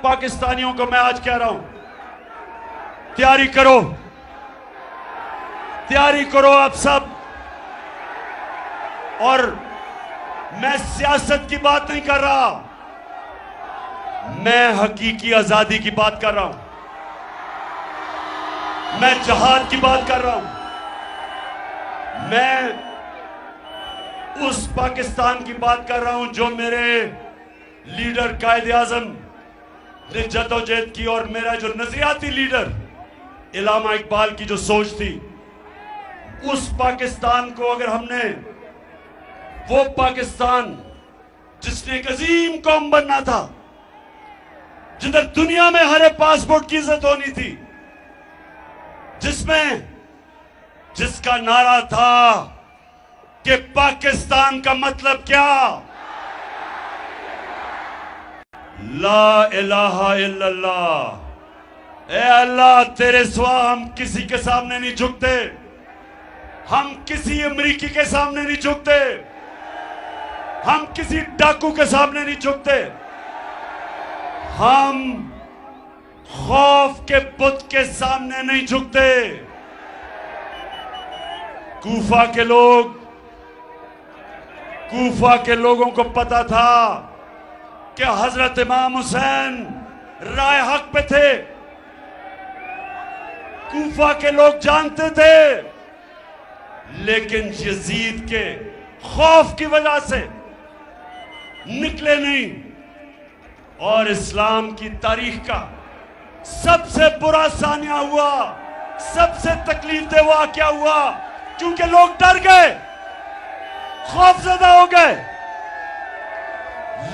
پاکستانیوں کو میں آج کہہ رہا ہوں، تیاری کرو، تیاری کرو آپ سب. اور میں سیاست کی بات نہیں کر رہا، میں حقیقی آزادی کی بات کر رہا ہوں، میں جہاد کی بات کر رہا ہوں، میں اس پاکستان کی بات کر رہا ہوں جو میرے لیڈر قائد اعظم نے جدوجہد کی، اور میرا جو نظریاتی لیڈر علامہ اقبال کی جو سوچ تھی. اس پاکستان کو اگر ہم نے، وہ پاکستان جس نے ایک عظیم قوم بننا تھا، جدھر دنیا میں ہر پاسپورٹ کی عزت ہونی تھی، جس کا نعرہ تھا کہ پاکستان کا مطلب کیا؟ لا الہ الا اللہ. اے اللہ، تیرے سوا ہم کسی کے سامنے نہیں جھکتے، ہم کسی امریکی کے سامنے نہیں جھکتے، ہم کسی ڈاکو کے سامنے نہیں جھکتے، ہم خوف کے بت کے سامنے نہیں جھکتے. کوفہ کے لوگوں کو پتا تھا کہ حضرت امام حسین رائے حق پہ تھے. کوفہ کے لوگ جانتے تھے، لیکن یزید کے خوف کی وجہ سے نکلے نہیں. اور اسلام کی تاریخ کا سب سے برا ثانیہ ہوا، سب سے تکلیف دہ واقعہ ہوا، کیونکہ لوگ ڈر گئے، خوف زدہ ہو گئے،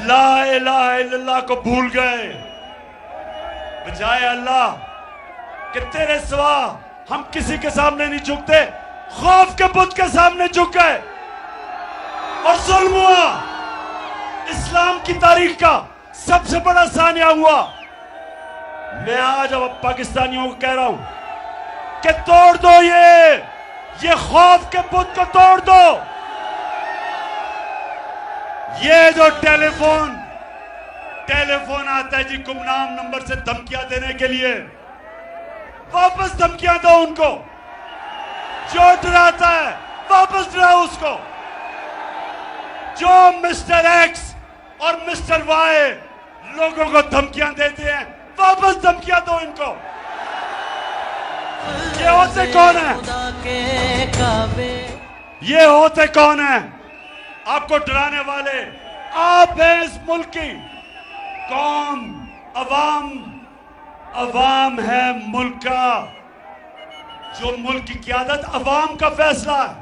لا الہ الا اللہ کو بھول گئے. بجائے اللہ کہ تیرے سوا ہم کسی کے سامنے نہیں جھکتے، خوف کے بت کے سامنے جھک گئے اور ظلم ہوا. اسلام کی تاریخ کا سب سے بڑا ثانیہ ہوا. میں آج اب پاکستانیوں کو کہہ رہا ہوں کہ توڑ دو یہ خوف کے بت کو توڑ دو. یہ جو ٹیلی فون آتا ہے جی گمنام نمبر سے دھمکیاں دینے کے لیے، واپس دھمکیاں دو ان کو. جو ڈراتا ہے واپس ڈراؤ اس کو. جو مسٹر ایکس اور مسٹر وائی لوگوں کو دھمکیاں دیتے ہیں، واپس دھمکیاں دو ان کو. یہ ہوتے کون ہیں؟ یہ ہوتے کون ہیں آپ کو ڈرانے والے؟ آپ ہیں اس ملک کی قوم، عوام ہے ملک کا. جو ملک کی قیادت عوام کا فیصلہ ہے.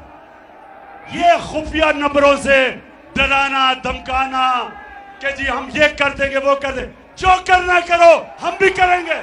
یہ خفیہ نمبروں سے ڈرانا دھمکانا کہ جی ہم یہ کر دیں گے وہ کر دیں، جو کرنا کرو، ہم بھی کریں گے.